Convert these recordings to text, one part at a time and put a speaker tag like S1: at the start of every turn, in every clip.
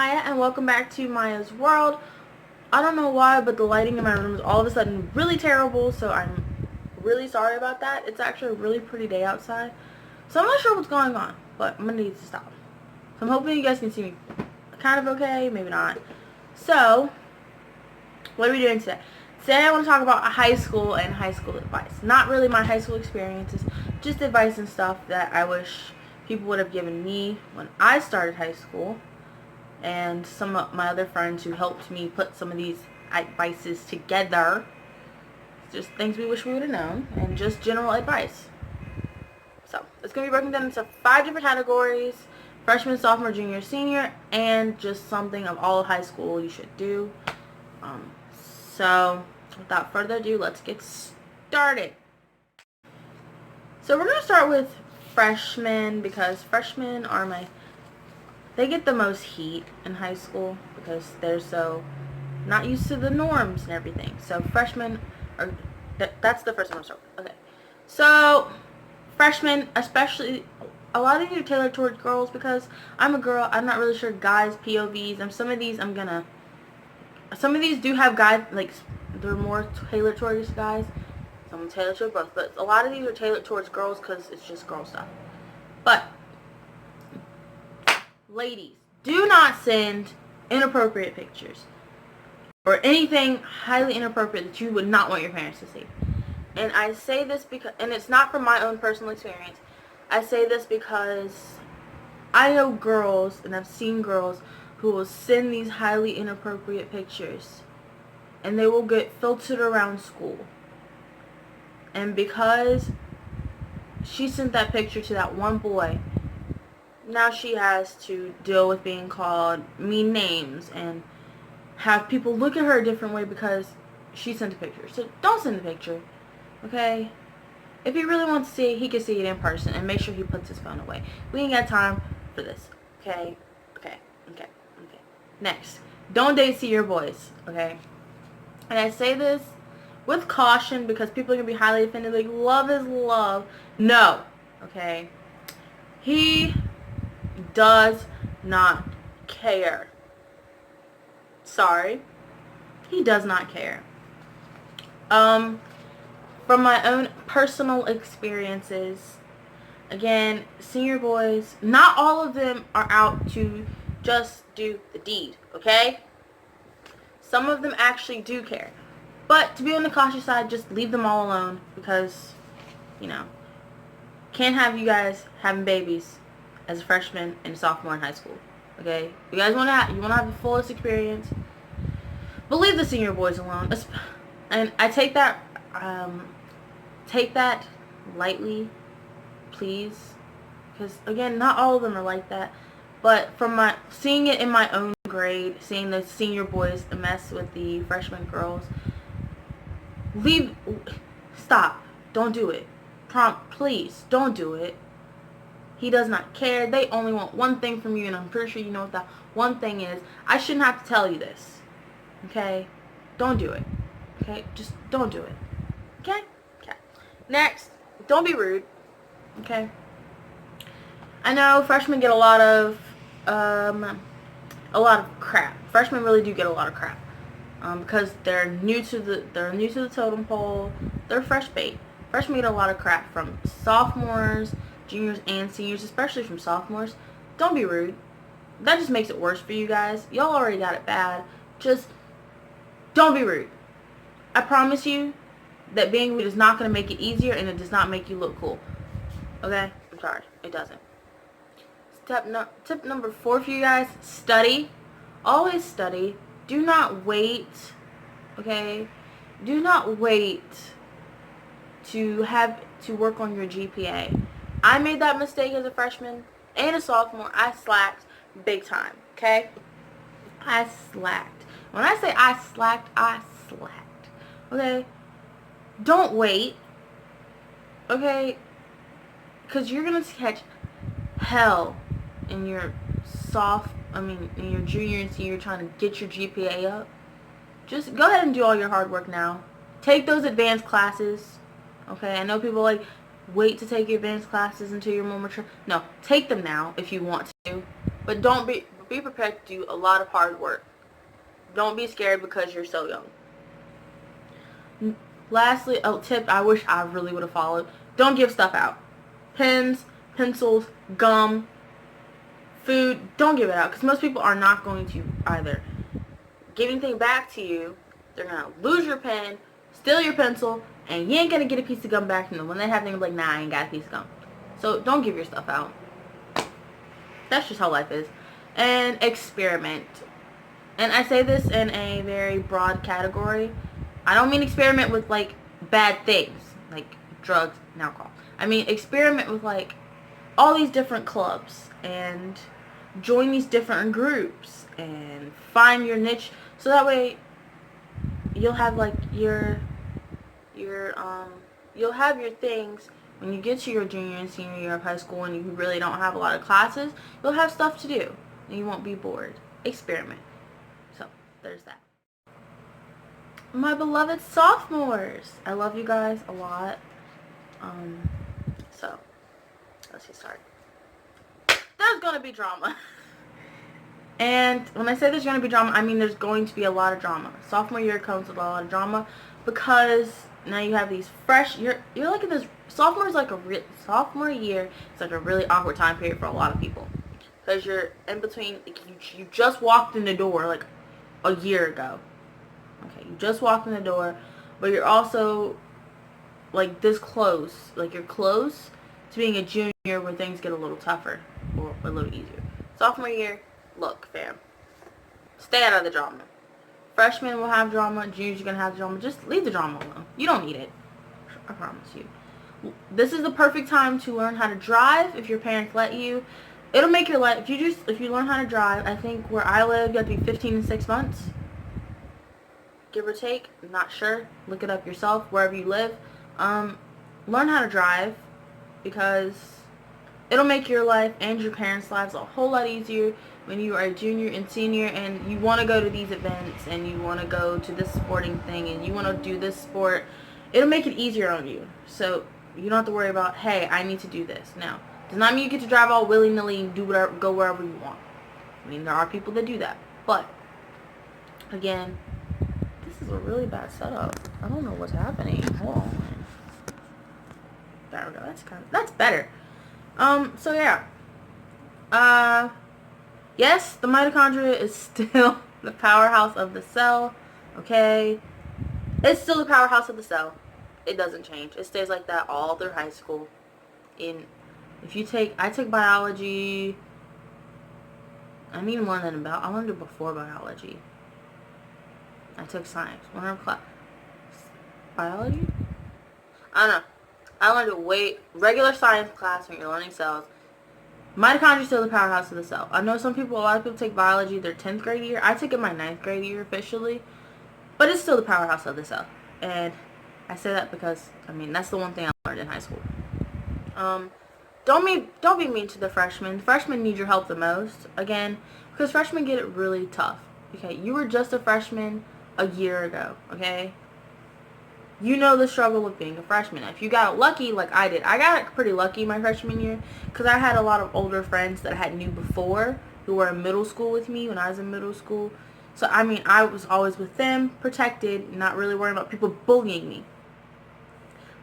S1: Maya, and welcome back to Maya's World. I don't know why, but the lighting in my room is all of a sudden really terrible, so I'm really sorry about that. It's actually a really pretty day outside, so I'm not sure what's going on, but I'm going to need to stop. So I'm hoping you guys can see me kind of okay, maybe not. So, what are we doing today? Today I want to talk about high school and high school advice. Not really my high school experiences, just advice and stuff that I wish people would have given me when I started high school, and some of my other friends who helped me put some of these advices together. Just things we wish we would have known, and just general advice. So, it's going to be broken down into 5 different categories: freshman, sophomore, junior, senior, and just something of all of high school you should do. So, without further ado, let's get started. So, we're going to start with freshmen, because freshmen are they get the most heat in high school because they're so not used to the norms and everything. So freshmen are, that's the first one I'm start with. Okay. So freshmen, especially, a lot of these are tailored towards girls because I'm a girl. I'm not really sure guys' POVs. And some of these do have guys, like, they're more tailored towards guys. Some tailored towards both. But a lot of these are tailored towards girls because it's just girl stuff. But ladies, do not send inappropriate pictures or anything highly inappropriate that you would not want your parents to see. And I say this because, and it's not from my own personal experience, I say this because I know girls, and I've seen girls who will send these highly inappropriate pictures, and they will get filtered around school. And because she sent that picture to that one boy, now she has to deal with being called mean names and have people look at her a different way because she sent a picture. So don't send the picture, okay? If he really wants to see it, he can see it in person, and make sure he puts his phone away. We ain't got time for this, okay? Okay. Next, don't date senior boys, okay? And I say this with caution because people are going to be highly offended, like, love is love. No, okay? He does not care. Sorry. He does not care. From my own personal experiences, again, senior boys, not all of them are out to just do the deed, okay? Some of them actually do care. But to be on the cautious side, just leave them all alone because, can't have you guys having babies as a freshman and a sophomore in high school. Okay? You guys want to have the fullest experience, but leave the senior boys alone. And I take that lightly, please, because again, not all of them are like that. But from seeing it in my own grade, seeing the senior boys mess with the freshman girls, stop. Don't do it. Please, don't do it. He does not care. They only want one thing from you, and I'm pretty sure you know what that one thing is. I shouldn't have to tell you this. Okay? Don't do it. Okay? Just don't do it. Okay? Okay. Next, don't be rude. Okay? I know freshmen get a lot of crap. Freshmen really do get a lot of crap. Because they're new to the totem pole. They're fresh bait. Freshmen get a lot of crap from sophomores, juniors, and seniors, especially from sophomores. Don't be rude. That just makes it worse for you guys. Y'all already got it bad. Just don't be rude. I promise you that being rude is not going to make it easier, and it does not make you look cool. Okay? I'm sorry. It doesn't. Tip number 4 for you guys: study. Always study. Do not wait. Okay? Do not wait to work on your GPA. I made that mistake as a freshman and a sophomore. I slacked big time, okay? I slacked. When I say I slacked, okay? Don't wait, okay? Because you're going to catch hell in your in your junior and senior trying to get your GPA up. Just go ahead and do all your hard work now. Take those advanced classes, okay? I know people wait to take your advanced classes until you're more mature. No, take them now if you want to. But don't be prepared to do a lot of hard work. Don't be scared because you're so young. Lastly, a tip I wish I really would have followed. Don't give stuff out. Pens, pencils, gum, food, don't give it out because most people are not going to either. Give anything back to you, they're going to lose your pen, steal your pencil, and you ain't going to get a piece of gum back from them. When they have things like, nah, I ain't got a piece of gum. So don't give your stuff out. That's just how life is. And experiment. And I say this in a very broad category. I don't mean experiment with, like, bad things, like drugs and alcohol. I mean experiment with, like, all these different clubs and join these different groups and find your niche. So that way you'll have, like, you'll have your things when you get to your junior and senior year of high school and you really don't have a lot of classes. You'll have stuff to do and you won't be bored. Experiment. So there's that. My beloved sophomores, I love you guys a lot. So let's get started. There's gonna be drama. And when I say there's going to be drama, I mean there's going to be a lot of drama. Sophomore year comes with a lot of drama because now you have these fresh, you're like in this, sophomore year is like a really awkward time period for a lot of people. Because you're in between, like you just walked in the door like a year ago. Okay, you just walked in the door, but you're also like this close, like you're close to being a junior where things get a little tougher or a little easier. Sophomore year, look, fam, stay out of the drama. Freshmen will have drama, juniors are going to have drama. Just leave the drama alone. You don't need it. I promise you. This is the perfect time to learn how to drive if your parents let you. It'll make your life, if you learn how to drive, I think where I live, you have to be 15 in 6 months. Give or take. I'm not sure. Look it up yourself, wherever you live. Learn how to drive because it'll make your life and your parents' lives a whole lot easier when you are a junior and senior and you want to go to these events and you want to go to this sporting thing and you want to do this sport. It'll make it easier on you. So you don't have to worry about, hey, I need to do this. Now, does not mean you get to drive all willy-nilly and do whatever, go wherever you want. I mean, there are people that do that. But, again, this is a really bad setup. I don't know what's happening. Hold on. There we go. That's better. So yeah. Yes, the mitochondria is still the powerhouse of the cell. Okay? It's still the powerhouse of the cell. It doesn't change. It stays like that all through high school. I took biology. I need more than about. I learned it before biology. I took science. Biology? I don't know. I learned it regular science class when you're learning cells. Mitochondria is still the powerhouse of the cell. I know a lot of people take biology their 10th grade year. I took it my 9th grade year officially. But it's still the powerhouse of the cell. And I say that because, I mean, that's the one thing I learned in high school. Don't be mean to the freshmen. Freshmen need your help the most. Again, because freshmen get it really tough. Okay, you were just a freshman a year ago. Okay? You know the struggle of being a freshman. If you got lucky like I did. I got pretty lucky my freshman year because I had a lot of older friends that I had knew before who were in middle school with me when I was in middle school. So, I mean, I was always with them, protected, not really worried about people bullying me.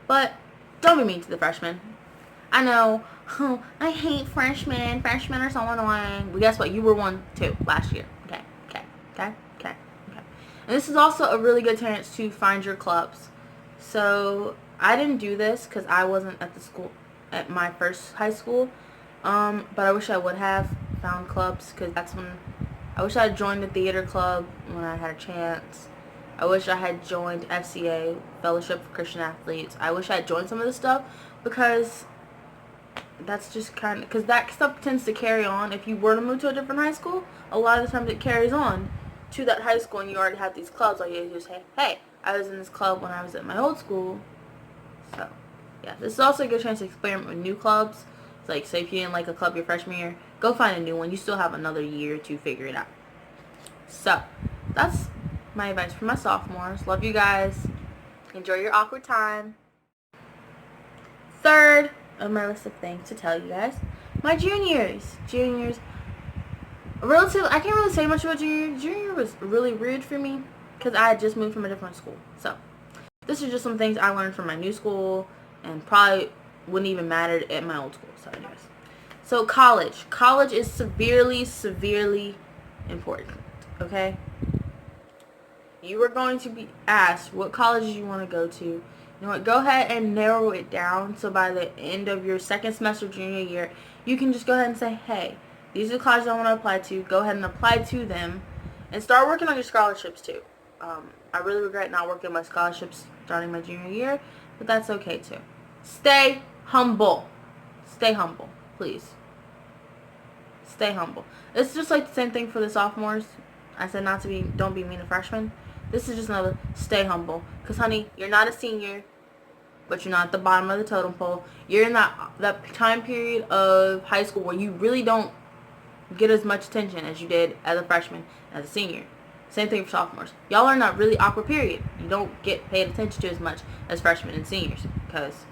S1: But don't be mean to the freshmen. I know, I hate freshmen. Freshmen are so annoying. But guess what? You were one too last year. Okay. And this is also a really good chance to find your clubs. So I didn't do this because I wasn't at my first high school. But I wish I would have found clubs because that's when I wish I had joined the theater club when I had a chance. I wish I had joined FCA, Fellowship for Christian Athletes. I wish I had joined some of this stuff because that's just because that stuff tends to carry on. If you were to move to a different high school, a lot of the times it carries on to that high school and you already have these clubs. All you just say, hey, I was in this club when I was at my old school. So, yeah, this is also a good chance to experiment with new clubs. It's like, say if you didn't like a club your freshman year, go find a new one. You still have another year to figure it out. So, that's my advice for my sophomores. Love you guys. Enjoy your awkward time. Third of my list of things to tell you guys, my juniors. Juniors, Relatively, I can't really say much about junior year. Junior year was really weird for me because I had just moved from a different school. So this is just some things I learned from my new school and probably wouldn't even matter at my old school. So anyways. So college. College is severely, severely important. Okay? You are going to be asked what colleges you want to go to. You know what? Go ahead and narrow it down so by the end of your second semester junior year, you can just go ahead and say, hey, these are the colleges I want to apply to. Go ahead and apply to them and start working on your scholarships too. I really regret not working on my scholarships starting my junior year, but that's okay too. Stay humble. Stay humble, please. Stay humble. It's just like the same thing for the sophomores. I said don't be mean to freshmen. This is just another stay humble. Because, honey, you're not a senior, but you're not at the bottom of the totem pole. You're in that time period of high school where you really don't get as much attention as you did as a freshman, as a senior. Same thing for sophomores. Y'all are in that really awkward period. You don't get paid attention to as much as freshmen and seniors because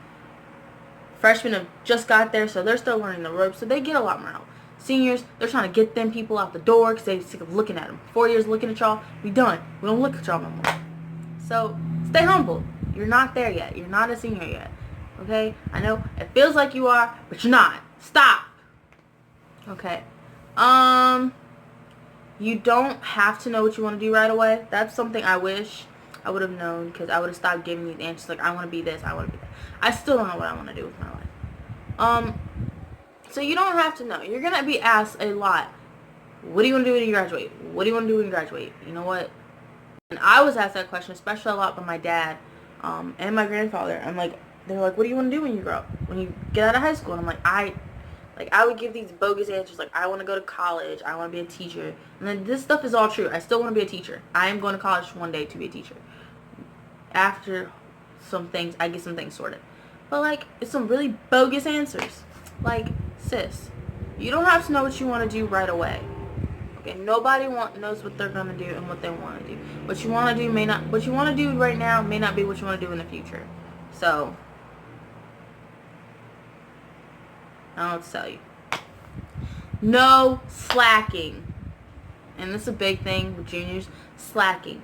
S1: freshmen have just got there, so they're still learning the ropes, so they get a lot more help. Seniors, they're trying to get them people out the door because they're sick of looking at them. 4 years looking at y'all, we done. We don't look at y'all no more. So, stay humble. You're not there yet. You're not a senior yet. Okay? I know it feels like you are, but you're not. Stop. Okay. You don't have to know what you want to do right away. That's something I wish I would have known because I would have stopped giving these answers like, I want to be this, I want to be that. I still don't know what I want to do with my life. So you don't have to know. You're going to be asked a lot. What do you want to do when you graduate? What do you want to do when you graduate? You know what? And I was asked that question, especially a lot by my dad and my grandfather. They're like, what do you want to do when you grow up? When you get out of high school? And I'm like, I would give these bogus answers like, I want to go to college. I want to be a teacher. And then this stuff is all true. I still want to be a teacher. I am going to college one day to be a teacher. After I get some things sorted. But, like, it's some really bogus answers. Like, sis, you don't have to know what you want to do right away. Okay, nobody knows what they're gonna do and what they want to do. What you want to do right now may not be what you want to do in the future. So, I don't know what to tell you. No slacking. And this is a big thing with juniors. Slacking.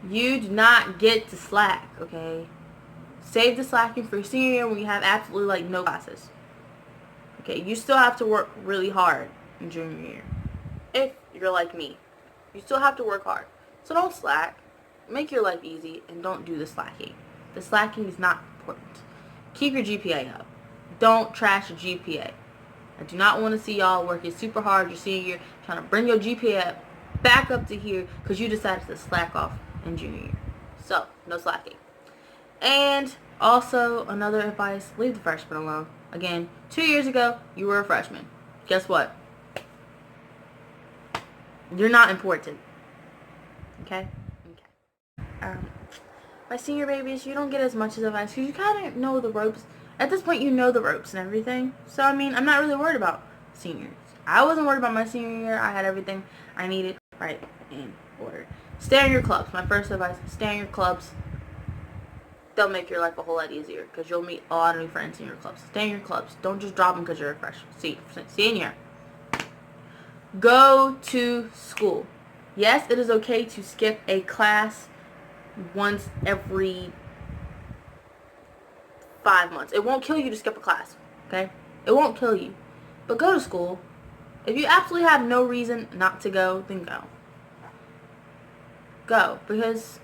S1: You do not get to slack, okay? Save the slacking for your senior year when you have absolutely, like, no classes. Okay, you still have to work really hard in junior year. If you're like me, you still have to work hard. So don't slack. Make your life easy and don't do the slacking. The slacking is not important. Keep your GPA up. Don't trash your GPA. I do not want to see y'all working super hard your senior year, trying to bring your GPA back up to here because you decided to slack off in junior year. So, no slacking. And also, another advice, leave the freshmen alone. Again, 2 years ago, you were a freshman. Guess what? You're not important. Okay? Okay. My senior babies, you don't get as much as advice because you kind of know the ropes. At this point, you know the ropes and everything. So, I mean, I'm not really worried about seniors. I wasn't worried about my senior year. I had everything I needed right in order. Stay in your clubs. My first advice, stay in your clubs. They'll make your life a whole lot easier because you'll meet a lot of new friends in your clubs. Stay in your clubs. Don't just drop them because you're a senior. Go to school. Yes, it is okay to skip a class once every 5 months. It won't kill you to skip a class, okay? It won't kill you. But go to school. If you absolutely have no reason not to go, then go. Go, because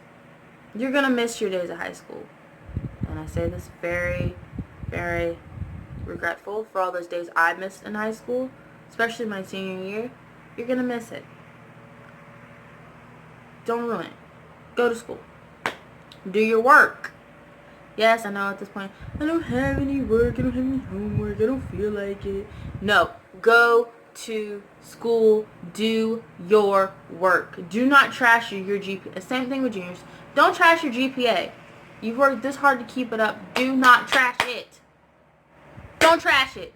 S1: you're going to miss your days of high school. And I say this very, very regretful for all those days I missed in high school, especially my senior year. You're going to miss it. Don't ruin it. Go to school. Do your work. Yes, I know at this point, I don't have any work, I don't have any homework, I don't feel like it. No, go to school, do your work. Do not trash your GPA. Same thing with juniors. Don't trash your GPA. You've worked this hard to keep it up. Do not trash it. Don't trash it.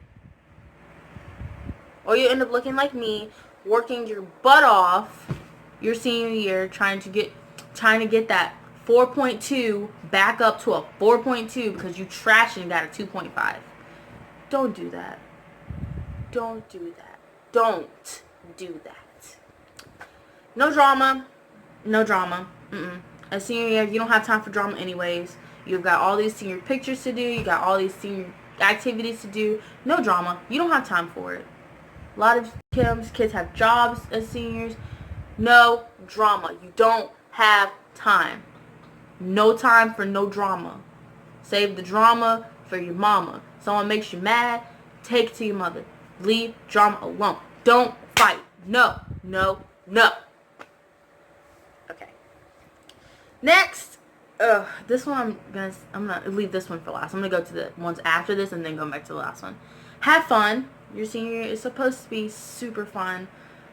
S1: Or you end up looking like me, working your butt off your senior year, trying to get that 4.2 back up to a 4.2 because you trashed and got a 2.5. Don't do that. Don't do that. Don't do that. No drama. No drama. As senior year, you don't have time for drama anyways. You've got all these senior pictures to do. You got all these senior activities to do. No drama. You don't have time for it. A lot of kids have jobs as seniors. No drama. You don't have time. No time for no drama. Save the drama for your mama. Someone makes you mad, take it to your mother. Leave drama alone. Don't fight. No. No. No. Okay. Next. This one I'm gonna leave this one for last. I'm gonna go to the ones after this and then go back to the last one. Have fun. Your senior year is supposed to be super fun.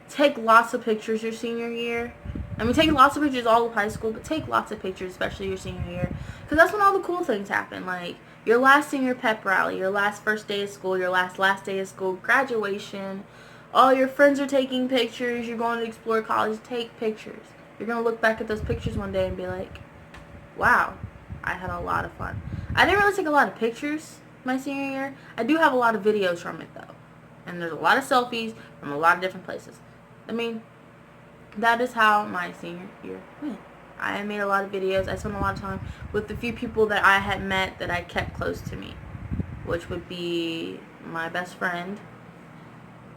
S1: Take lots of pictures your senior year. I mean, take lots of pictures all of high school, but take lots of pictures, especially your senior year, because that's when all the cool things happen. Like your last senior pep rally, your last first day of school, your last day of school, graduation. All your friends are taking pictures. You're going to explore college. Take pictures. You're going to look back at those pictures one day and be like, wow, I had a lot of fun. I didn't really take a lot of pictures my senior year. I do have a lot of videos from it, though. And there's a lot of selfies from a lot of different places. I mean, that is how my senior year went. I made a lot of videos. I spent a lot of time with the few people that I had met that I kept close to me, which would be my best friend,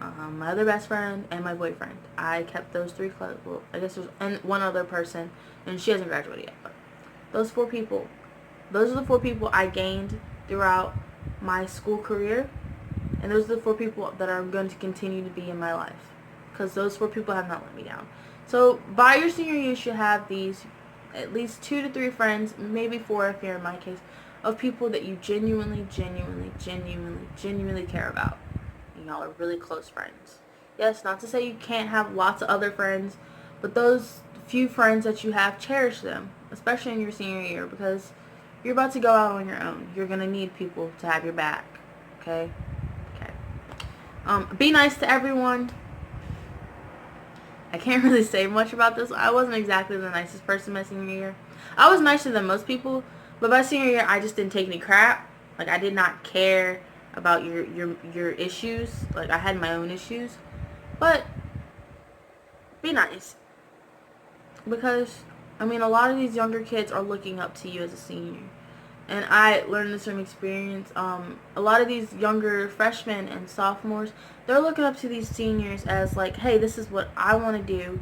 S1: my other best friend, and my boyfriend. I kept those three close. Well, I guess there's one other person, and she hasn't graduated yet. But those 4 people, those are the 4 people I gained throughout my school career, and those are the 4 people that are going to continue to be in my life, because those 4 people have not let me down. So by your senior year, you should have these at least 2 to 3 friends, maybe 4 if you're in my case, of people that you genuinely care about. And y'all are really close friends. Yes, not to say you can't have lots of other friends, but those few friends that you have, cherish them, especially in your senior year, because you're about to go out on your own. You're going to need people to have your back. Okay? Be nice to everyone. I can't really say much about this. I wasn't exactly the nicest person my senior year. I was nicer than most people, but by senior year, I just didn't take any crap. Like, I did not care about your issues. Like, I had my own issues. But be nice. Because, I mean, a lot of these younger kids are looking up to you as a senior. And I learned this from experience. A lot of these younger freshmen and sophomores, they're looking up to these seniors as like, hey, this is what I want to do.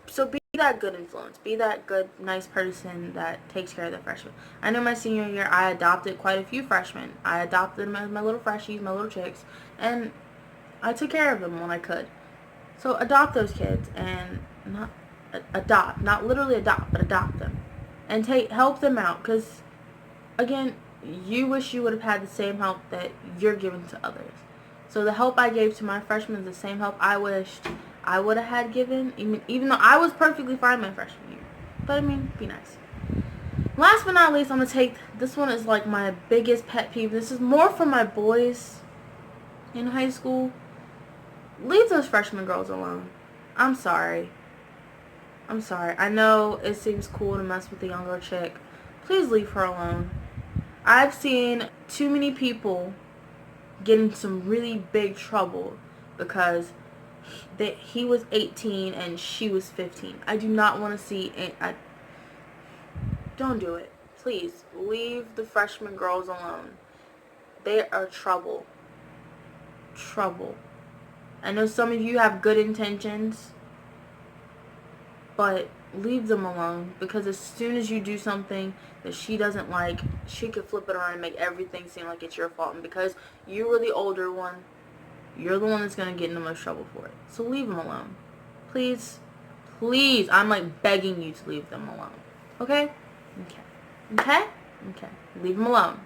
S1: So be that good influence. Be that good, nice person that takes care of the freshmen. I know my senior year, I adopted quite a few freshmen. I adopted them as my little freshies, my little chicks. And I took care of them when I could. So adopt those kids and not literally adopt, but adopt them. And help them out, because again, you wish you would have had the same help that you're giving to others. So the help I gave to my freshmen is the same help I wished I would have had given, even though I was perfectly fine my freshman year. But I mean, be nice. Last but not least, I'm going to take, this one is like my biggest pet peeve. This is more for my boys in high school. Leave those freshman girls alone. I'm sorry. I know it seems cool to mess with a younger chick. Please leave her alone. I've seen too many people get in some really big trouble because he was 18 and she was 15. I do not want to see it. Don't do it. Please, leave the freshman girls alone. They are trouble. I know some of you have good intentions, but leave them alone, because as soon as you do something that she doesn't like, she could flip it around and make everything seem like it's your fault. And because you were the older one, you're the one that's going to get in the most trouble for it. So leave them alone. Please. I'm like begging you to leave them alone. Okay? Okay? Leave them alone.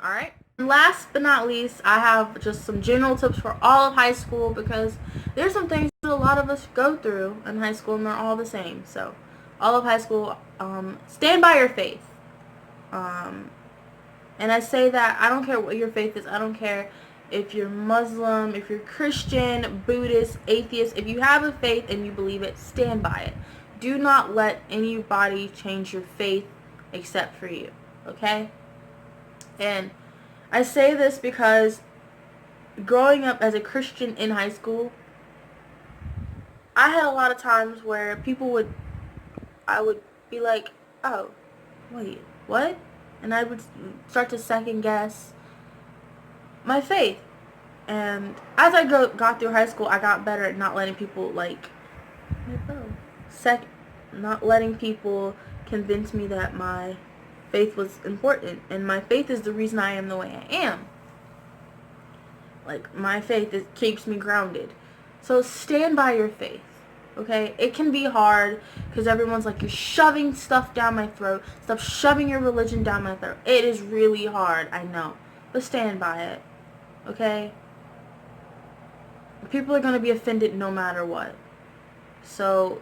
S1: Alright? And last but not least, I have just some general tips for all of high school, because there's some things that a lot of us go through in high school and they're all the same. So, all of high school, stand by your faith. And I say that, I don't care what your faith is. I don't care if you're Muslim, if you're Christian, Buddhist, atheist. If you have a faith and you believe it, stand by it. Do not let anybody change your faith except for you. Okay? And I say this because growing up as a Christian in high school, I had a lot of times where I would be like, oh, wait, what? And I would start to second guess my faith. And as I got through high school, I got better at not letting people not letting people convince me that my faith was important. And my faith is the reason I am the way I am. Like, my faith keeps me grounded. So stand by your faith. Okay? It can be hard because everyone's like, you're shoving stuff down my throat. Stop shoving your religion down my throat. It is really hard, I know. But stand by it. Okay? People are going to be offended no matter what. So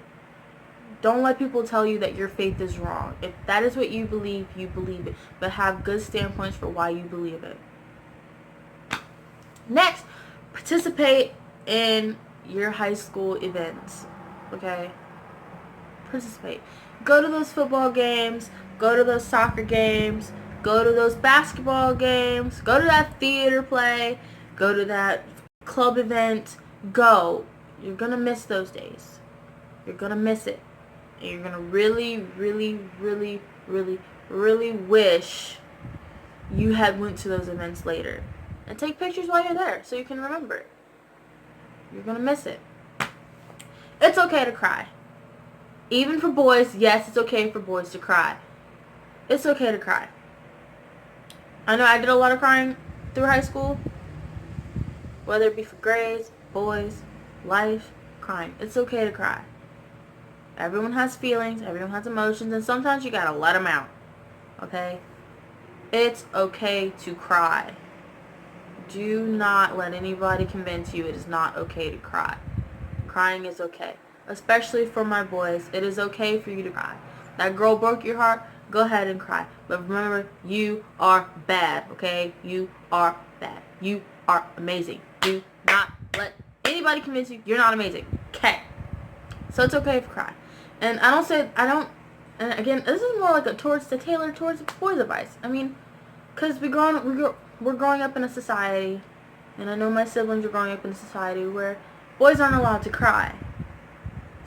S1: don't let people tell you that your faith is wrong. If that is what you believe it. But have good standpoints for why you believe it. Next, participate in your high school events. Okay? Participate. Go to those football games. Go to those soccer games. Go to those basketball games. Go to that theater play. Go to that club event. Go. You're going to miss those days. You're going to miss it. And you're going to really, really, really, really, really wish you had went to those events later. And take pictures while you're there so you can remember it. You're going to miss it. It's okay to cry. Even for boys, yes, it's okay for boys to cry. It's okay to cry. I know I did a lot of crying through high school. Whether it be for grades, boys, life, crying. It's okay to cry. Everyone has feelings. Everyone has emotions. And sometimes you gotta let them out. Okay? It's okay to cry. Do not let anybody convince you it is not okay to cry. Crying is okay. Especially for my boys. It is okay for you to cry. That girl broke your heart. Go ahead and cry. But remember, you are bad. Okay? You are bad. You are amazing. Do not let anybody convince you you're not amazing. Okay? So it's okay to cry. And and again, this is more like towards the boys' advice. I mean, because we're growing up in a society, and I know my siblings are growing up in a society where boys aren't allowed to cry.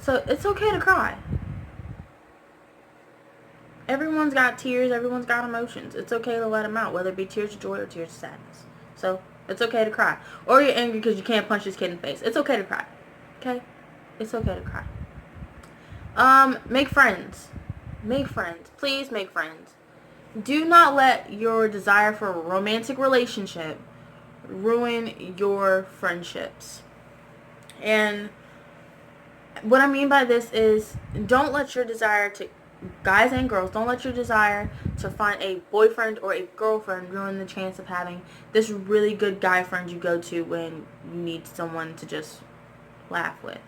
S1: So it's okay to cry. Everyone's got tears. Everyone's got emotions. It's okay to let them out, whether it be tears of joy or tears of sadness. So it's okay to cry. Or you're angry because you can't punch this kid in the face. It's okay to cry. Okay? It's okay to cry. Make friends. Make friends. Please make friends. Do not let your desire for a romantic relationship ruin your friendships. And what I mean by this is, don't let your desire to, guys and girls, don't let your desire to find a boyfriend or a girlfriend ruin the chance of having this really good guy friend you go to when you need someone to just laugh with.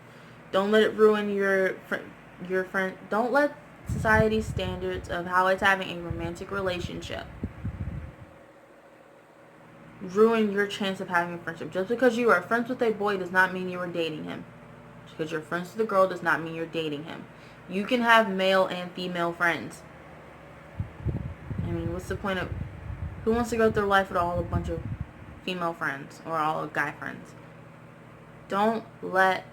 S1: Don't let it ruin your friend. Don't let society's standards of how it's having a romantic relationship ruin your chance of having a friendship. Just because you are friends with a boy does not mean you are dating him. Just because you're friends with a girl does not mean you're dating him. You can have male and female friends. I mean, what's the point of... Who wants to go through life with a bunch of female friends or all of guy friends? Don't let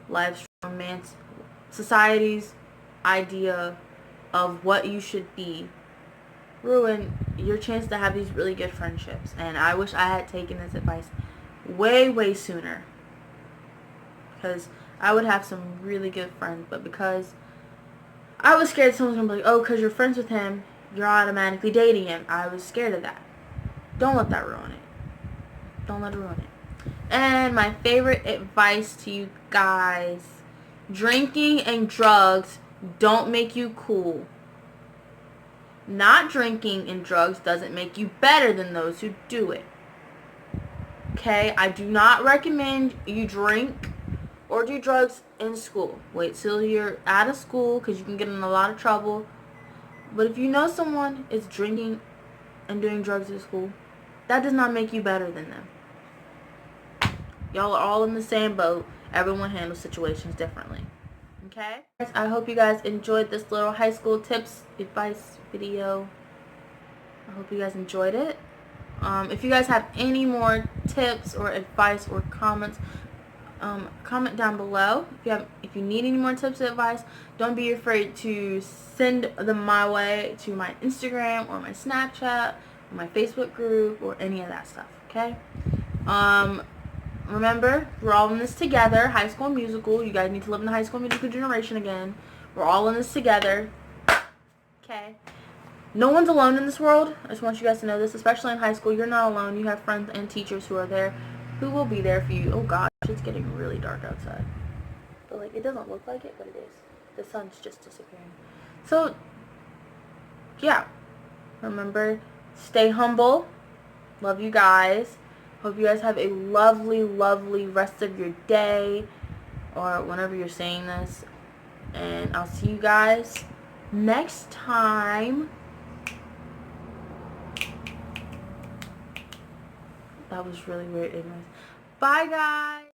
S1: life's romance... Society's idea of what you should be ruin your chance to have these really good friendships. And I wish I had taken this advice way sooner, because I would have some really good friends. But because I was scared someone's gonna be like, oh, because you're friends with him, you're automatically dating him. I was scared of that. Don't let that ruin it. Don't let it ruin it. And my favorite advice to you guys: drinking and drugs don't make you cool. Not drinking and drugs doesn't make you better than those who do it. Okay? I do not recommend you drink or do drugs in school. Wait till you're out of school, because you can get in a lot of trouble. But if you know someone is drinking and doing drugs in school, that does not make you better than them. Y'all are all in the same boat. Everyone handles situations differently. Okay? I hope you guys enjoyed this little high school tips advice video. I hope you guys enjoyed it. If you guys have any more tips or advice or comments, comment down below if you need any more tips and advice. Don't be afraid to send them my way to my Instagram or my Snapchat or my Facebook group or any of that stuff. Okay. Remember, we're all in this together. High School Musical. You guys need to live in the High School Musical generation again. We're all in this together. Okay. No one's alone in this world. I just want you guys to know this, especially in high school. You're not alone. You have friends and teachers who are there, who will be there for you. Oh gosh, it's getting really dark outside. But like, it doesn't look like it, but it is. The sun's just disappearing. So, yeah. Remember, stay humble. Love you guys. Hope you guys have a lovely, lovely rest of your day, or whenever you're saying this. And I'll see you guys next time. That was really weird. Anyways, bye guys.